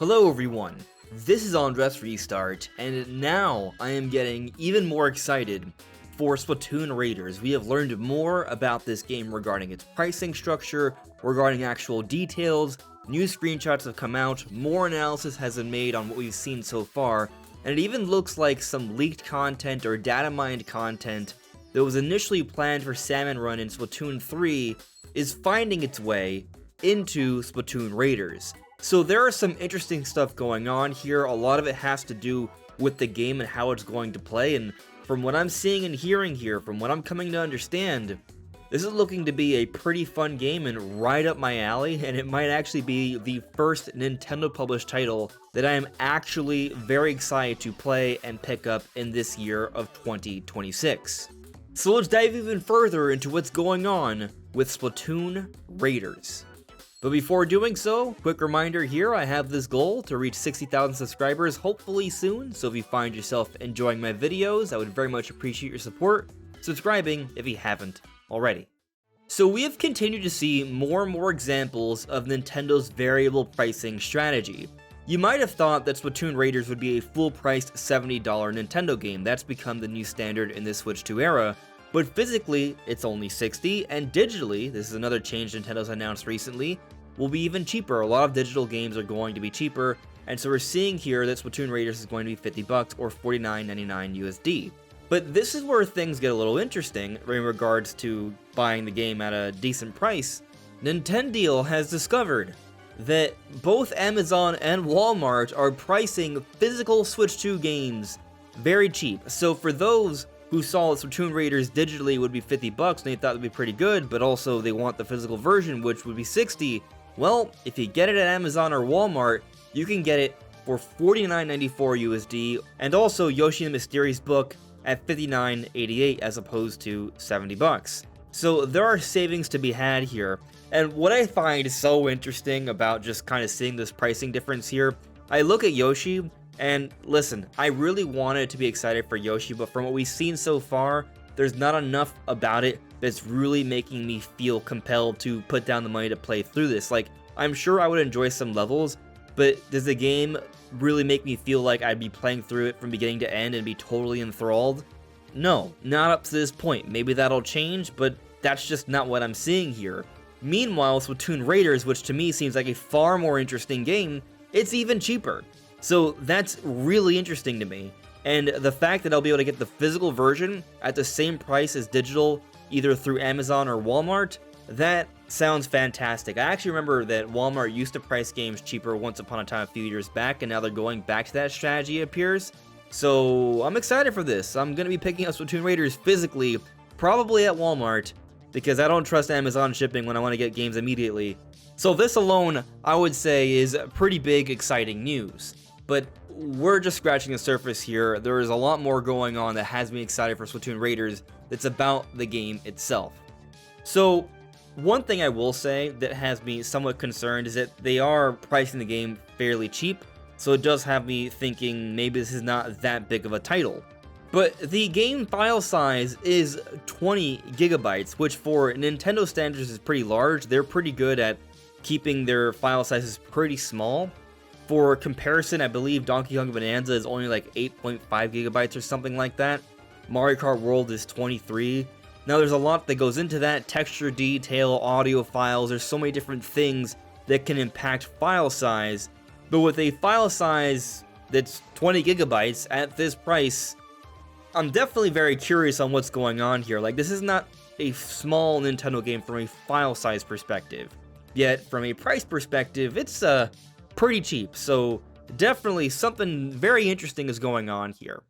Hello everyone, this is AndresRestart, and now I am getting even more excited for Splatoon Raiders. We have learned more about this game regarding its pricing structure, regarding actual details, new screenshots have come out, more analysis has been made on what we've seen so far, and it even looks like some leaked content or data mined content that was initially planned for Salmon Run in Splatoon 3 is finding its way into Splatoon Raiders. So there are some interesting stuff going on here. A lot of it has to do with the game and how it's going to play, and from what I'm seeing and hearing here, from what I'm coming to understand, this is looking to be a pretty fun game and right up my alley, and it might actually be the first Nintendo published title that I am actually very excited to play and pick up in this year of 2026. So let's dive even further into what's going on with Splatoon Raiders. But before doing so, quick reminder here, I have this goal to reach 60,000 subscribers hopefully soon, so if you find yourself enjoying my videos, I would very much appreciate your support, subscribing if you haven't already. So we have continued to see more and more examples of Nintendo's variable pricing strategy. You might have thought that Splatoon Raiders would be a full-priced $70 Nintendo game. That's become the new standard in this Switch 2 era. But physically, it's only $60, and digitally, this is another change Nintendo's announced recently, will be even cheaper. A lot of digital games are going to be cheaper, and so we're seeing here that Splatoon Raiders is going to be $50 or $49.99 USD. But this is where things get a little interesting in regards to buying the game at a decent price. Nintendo has discovered that both Amazon and Walmart are pricing physical Switch 2 games very cheap. So for those who saw that Splatoon Raiders digitally would be $50 and they thought it would be pretty good, but also they want the physical version, which would be $60, well, if you get it at Amazon or Walmart, you can get it for $49.94 USD, and also Yoshi and the Mysterious Book at $59.88 as opposed to $70. So there are savings to be had here, and what I find so interesting about just kind of seeing this pricing difference here, I look at Yoshi, and listen, I really wanted to be excited for Yoshi, but from what we've seen so far, there's not enough about it that's really making me feel compelled to put down the money to play through this. Like, I'm sure I would enjoy some levels, but does the game really make me feel like I'd be playing through it from beginning to end and be totally enthralled? No, not up to this point. Maybe that'll change, but that's just not what I'm seeing here. Meanwhile, Splatoon Raiders, which to me seems like a far more interesting game, it's even cheaper. So that's really interesting to me, and the fact that I'll be able to get the physical version at the same price as digital, either through Amazon or Walmart, that sounds fantastic. I actually remember that Walmart used to price games cheaper once upon a time a few years back, and now they're going back to that strategy, it appears. So I'm excited for this. I'm going to be picking up Splatoon Raiders physically, probably at Walmart, because I don't trust Amazon shipping when I want to get games immediately. So this alone, I would say, is pretty big, exciting news. But we're just scratching the surface here. There is a lot more going on that has me excited for Splatoon Raiders that's about the game itself. So one thing I will say that has me somewhat concerned is that they are pricing the game fairly cheap, so it does have me thinking maybe this is not that big of a title. But the game file size is 20 gigabytes, which for Nintendo standards is pretty large. They're pretty good at keeping their file sizes pretty small. For comparison, I believe Donkey Kong Bonanza is only like 8.5 gigabytes or something like that. Mario Kart World is 23. Now there's a lot that goes into that, texture detail, audio files, there's so many different things that can impact file size. But with a file size that's 20 gigabytes at this price, I'm definitely very curious on what's going on here. Like, this is not a small Nintendo game from a file size perspective. Yet, from a price perspective, it's pretty cheap, so definitely something very interesting is going on here.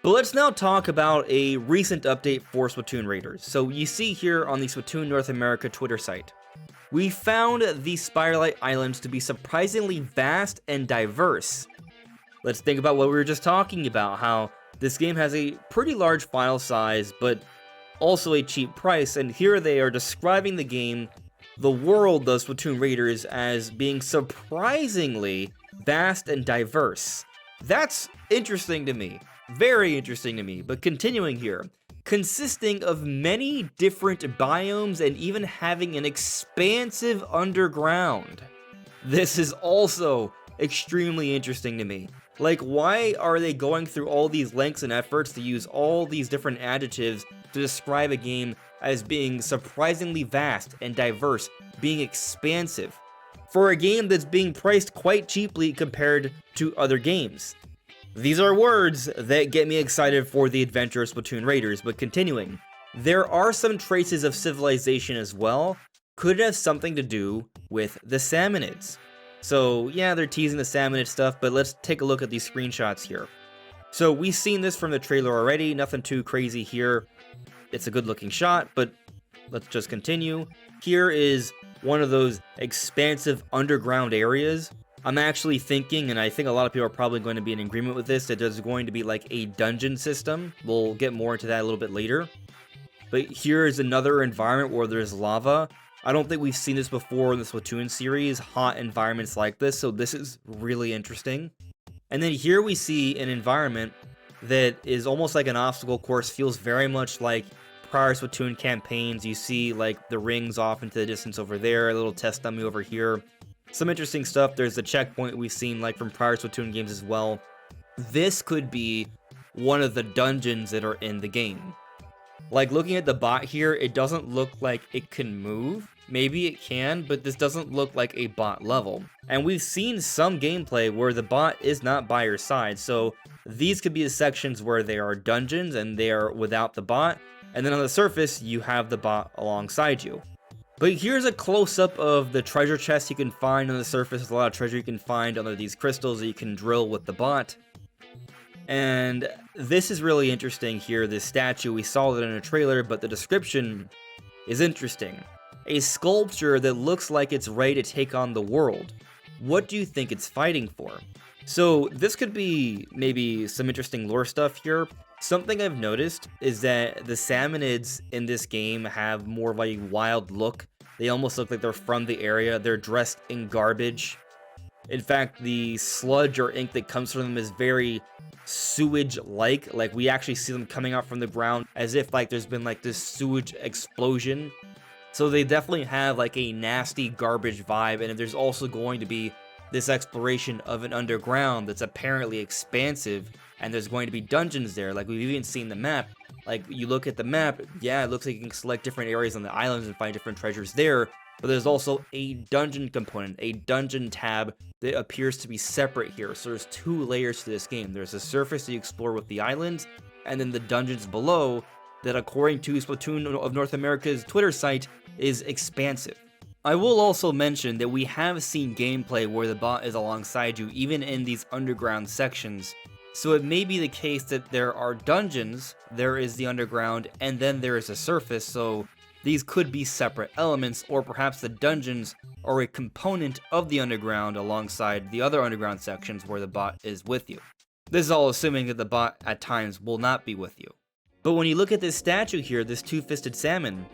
But let's now talk about a recent update for Splatoon Raiders. So you see here on the Splatoon North America Twitter site, we found the Spirelight Islands to be surprisingly vast and diverse. Let's think about what we were just talking about, how this game has a pretty large file size, but also a cheap price, and here they are describing the game, the world of Splatoon Raiders, as being surprisingly vast and diverse. That's interesting to me. Very interesting to me. But continuing here, consisting of many different biomes and even having an expansive underground. This is also extremely interesting to me. Like, why are they going through all these lengths and efforts to use all these different adjectives to describe a game as being surprisingly vast and diverse, being expansive, for a game that's being priced quite cheaply compared to other games? These are words that get me excited for the adventure of Splatoon Raiders, but continuing. There are some traces of civilization as well. Could it have something to do with the Salmonids? So yeah, they're teasing the Salmonid stuff, but let's take a look at these screenshots here. So we've seen this from the trailer already, nothing too crazy here. It's a good looking shot, but let's just continue. Here is one of those expansive underground areas. I'm actually thinking, and I think a lot of people are probably going to be in agreement with this, that there's going to be like a dungeon system. We'll get more into that a little bit later. But here is another environment where there's lava. I don't think we've seen this before in the Splatoon series, hot environments like this, so this is really interesting. And then here we see an environment that is almost like an obstacle course, feels very much like prior Splatoon campaigns. You see like the rings off into the distance over there, a little test dummy over here. Some interesting stuff. There's the checkpoint we've seen like from prior Splatoon games as well. This could be one of the dungeons that are in the game. Like, looking at the bot here, it doesn't look like it can move. Maybe it can, but this doesn't look like a bot level. And we've seen some gameplay where the bot is not by your side, so these could be the sections where there are dungeons and they are without the bot, and then on the surface, you have the bot alongside you. But here's a close-up of the treasure chest you can find on the surface. There's a lot of treasure you can find under these crystals that you can drill with the bot. And this is really interesting here, this statue. We saw that in a trailer, but the description is interesting. A sculpture that looks like it's ready to take on the world. What do you think it's fighting for? So this could be maybe some interesting lore stuff here. Something I've noticed is that the Salmonids in this game have more of a wild look. They almost look like they're from the area. They're dressed in garbage. In fact, the sludge or ink that comes from them is very sewage-like. Like, we actually see them coming out from the ground as if like there's been like this sewage explosion. So they definitely have like a nasty garbage vibe, and there's also going to be this exploration of an underground that's apparently expansive, and there's going to be dungeons there. Like, we've even seen the map. Like, you look at the map, yeah, it looks like you can select different areas on the islands and find different treasures there, but there's also a dungeon component, a dungeon tab that appears to be separate here. So there's two layers to this game. There's the surface that you explore with the islands, and then the dungeons below that, according to Splatoon of North America's Twitter site, is expansive. I will also mention that we have seen gameplay where the bot is alongside you, even in these underground sections. So it may be the case that there are dungeons, there is the underground, and then there is a surface, so these could be separate elements, or perhaps the dungeons are a component of the underground alongside the other underground sections where the bot is with you. This is all assuming that the bot at times will not be with you. But when you look at this statue here, this two-fisted salmon,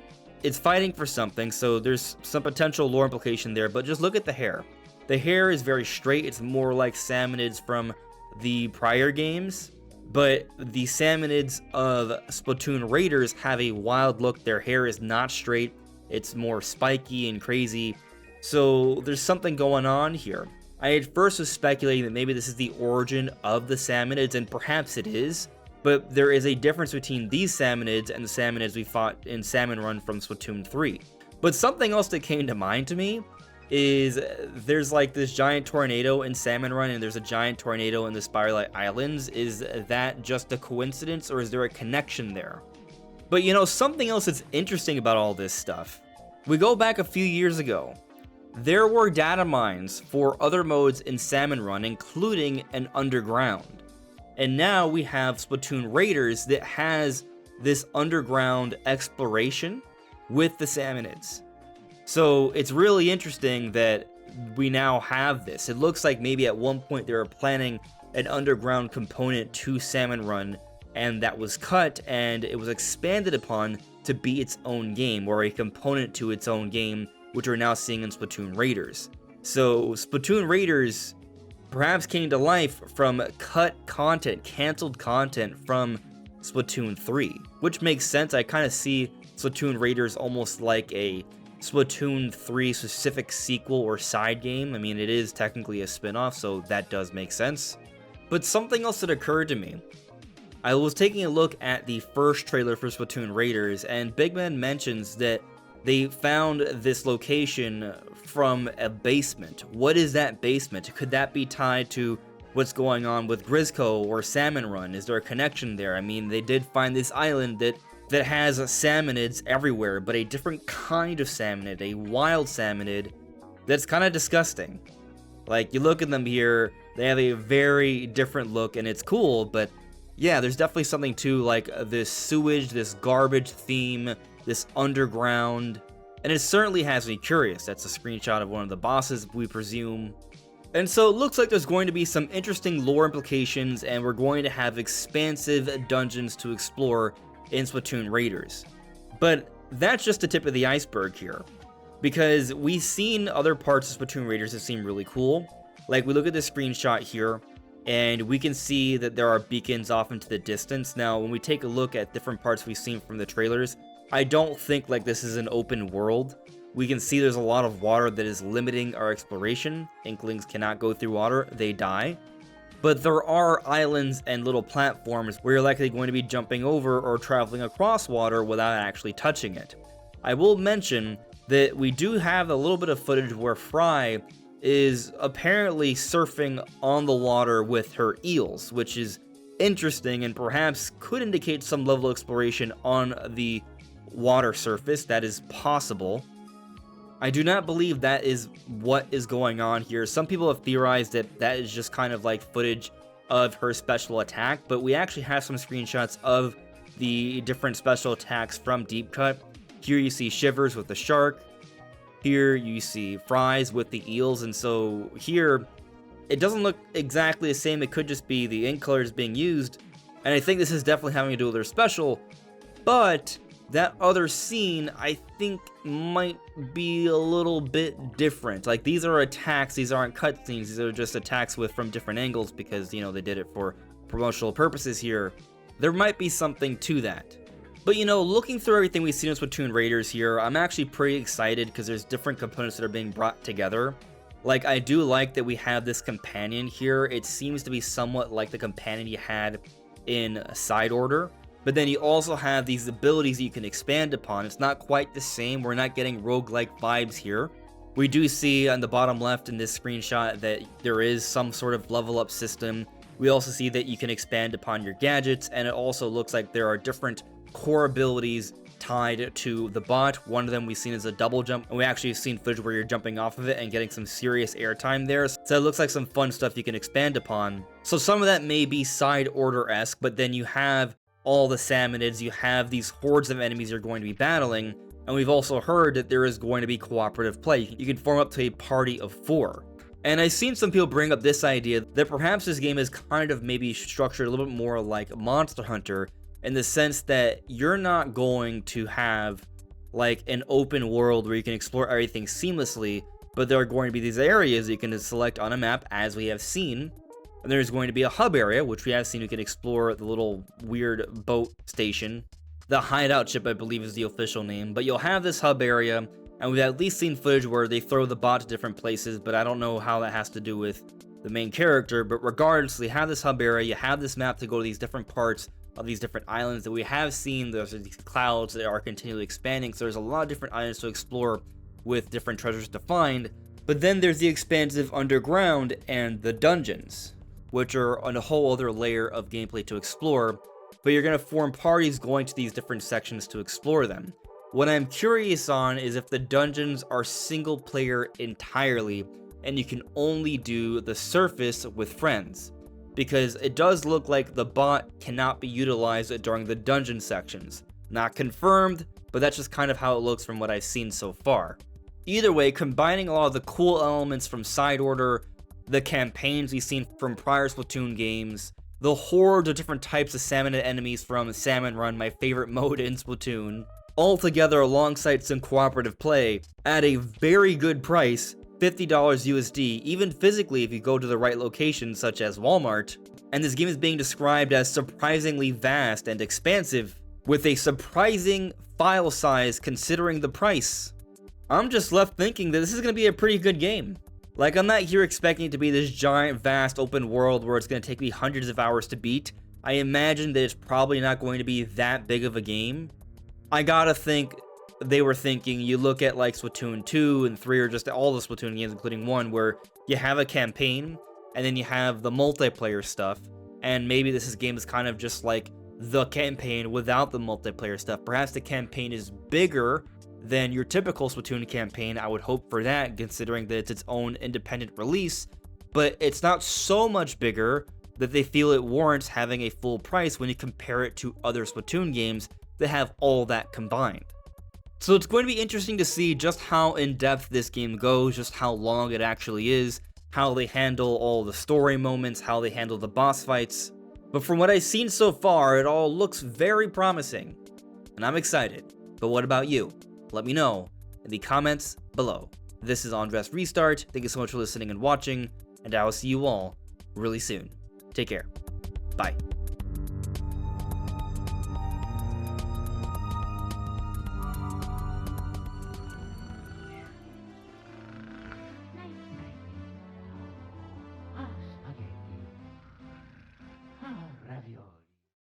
it's fighting for something, so there's some potential lore implication there, but just look at the hair. The hair is very straight, it's more like Salmonids from the prior games, but the Salmonids of Splatoon Raiders have a wild look. Their hair is not straight, it's more spiky and crazy, so there's something going on here. I at first was speculating that maybe this is the origin of the Salmonids, and perhaps it is, but there is a difference between these Salmonids and the Salmonids we fought in Salmon Run from Splatoon 3. But something else that came to mind to me is there's like this giant tornado in Salmon Run, and there's a giant tornado in the Spiralite Islands. Is that just a coincidence, or is there a connection there? But you know, something else that's interesting about all this stuff. We go back a few years ago. There were data mines for other modes in Salmon Run, including an underground. And now we have Splatoon Raiders that has this underground exploration with the Salmonids. So it's really interesting that we now have this. It looks like maybe at one point they were planning an underground component to Salmon Run, and that was cut and it was expanded upon to be its own game, or a component to its own game, which we're now seeing in Splatoon Raiders. So Splatoon Raiders perhaps came to life from cut content, canceled content from Splatoon 3, which makes sense. I kind of see Splatoon Raiders almost like a Splatoon 3 specific sequel or side game. I mean, it is technically a spin-off, so that does make sense. But something else that occurred to me. I was taking a look at the first trailer for Splatoon Raiders, and Big Man mentions that they found this location from a basement. What is that basement? Could that be tied to what's going on with Grizzco or Salmon Run? Is there a connection there? I mean, they did find this island that has salmonids everywhere, but a different kind of salmonid, a wild salmonid, that's kind of disgusting. Like, you look at them here, they have a very different look, and it's cool, but yeah, there's definitely something to, like, this sewage, this garbage theme, this underground, and it certainly has me curious. That's a screenshot of one of the bosses, we presume. And so it looks like there's going to be some interesting lore implications, and we're going to have expansive dungeons to explore in Splatoon Raiders. But that's just the tip of the iceberg here, because we've seen other parts of Splatoon Raiders that seem really cool. Like, we look at this screenshot here, and we can see that there are beacons off into the distance. Now, when we take a look at different parts we've seen from the trailers, I don't think like this is an open world. We can see there's a lot of water that is limiting our exploration. Inklings cannot go through water, they die. But there are islands and little platforms where you're likely going to be jumping over or traveling across water without actually touching it. I will mention that we do have a little bit of footage where Fry is apparently surfing on the water with her eels, which is interesting and perhaps could indicate some level of exploration on the water surface. That is possible. I do not believe that is what is going on here. Some people have theorized that that is just kind of like footage of her special attack, but we actually have some screenshots of the different special attacks from Deep Cut. Here you see Shivers with the shark. Here you see Fries with the eels, and so here it doesn't look exactly the same. It could just be the ink colors being used, and I think this is definitely having to do with their special, but that other scene I think might be a little bit different. Like, these are attacks, these aren't cutscenes, these are just attacks from different angles because, you know, they did it for promotional purposes here. There might be something to that. But, you know, looking through everything we've seen in Splatoon Raiders here, I'm actually pretty excited because there's different components that are being brought together. Like, I do like that we have this companion here. It seems to be somewhat like the companion you had in Side Order. But then you also have these abilities that you can expand upon. It's not quite the same. We're not getting roguelike vibes here. We do see on the bottom left in this screenshot that there is some sort of level up system. We also see that you can expand upon your gadgets, and it also looks like there are different core abilities tied to the bot. One of them we've seen is a double jump, and we actually have seen footage where you're jumping off of it and getting some serious airtime there. So it looks like some fun stuff you can expand upon. So some of that may be Side Order-esque, but then you have all the salmonids, you have these hordes of enemies you're going to be battling, and we've also heard that there is going to be cooperative play. You can form up to a party of 4. And I've seen some people bring up this idea that perhaps this game is kind of maybe structured a little bit more like Monster Hunter, in the sense that you're not going to have like an open world where you can explore everything seamlessly, but there are going to be these areas you can select on a map, as we have seen. And there's going to be a hub area, which we have seen. You can explore the little weird boat station. The hideout ship, I believe, is the official name. But you'll have this hub area, and we've at least seen footage where they throw the bot to different places, but I don't know how that has to do with the main character. But regardless, you have this hub area, you have this map to go to these different parts of these different islands that we have seen. There's these clouds that are continually expanding, so there's a lot of different islands to explore with different treasures to find. But then there's the expansive underground and the dungeons, which are on a whole other layer of gameplay to explore, but you're going to form parties going to these different sections to explore them. What I'm curious on is if the dungeons are single player entirely, and you can only do the surface with friends, because it does look like the bot cannot be utilized during the dungeon sections. Not confirmed, but that's just kind of how it looks from what I've seen so far. Either way, combining a lot of the cool elements from Side Order, the campaigns we've seen from prior Splatoon games, the hordes of different types of salmon enemies from Salmon Run, my favorite mode in Splatoon, all together alongside some cooperative play at a very good price, $50 USD, even physically if you go to the right locations such as Walmart. And this game is being described as surprisingly vast and expansive, with a surprising file size considering the price. I'm just left thinking that this is going to be a pretty good game. Like, I'm not here expecting it to be this giant, vast, open world where it's going to take me hundreds of hours to beat. I imagine that it's probably not going to be that big of a game. I gotta think they were thinking, you look at like Splatoon 2 and 3, or just all the Splatoon games, including 1, where you have a campaign, and then you have the multiplayer stuff, and maybe this game is kind of just like the campaign without the multiplayer stuff. Perhaps the campaign is bigger than your typical Splatoon campaign. I would hope for that, considering that it's its own independent release, but it's not so much bigger that they feel it warrants having a full price when you compare it to other Splatoon games that have all that combined. So it's going to be interesting to see just how in-depth this game goes, just how long it actually is, how they handle all the story moments, how they handle the boss fights. But from what I've seen so far, it all looks very promising, and I'm excited. But what about you? Let me know in the comments below. This is AndresRestart. Thank you so much for listening and watching, and I will see you all really soon. Take care. Bye.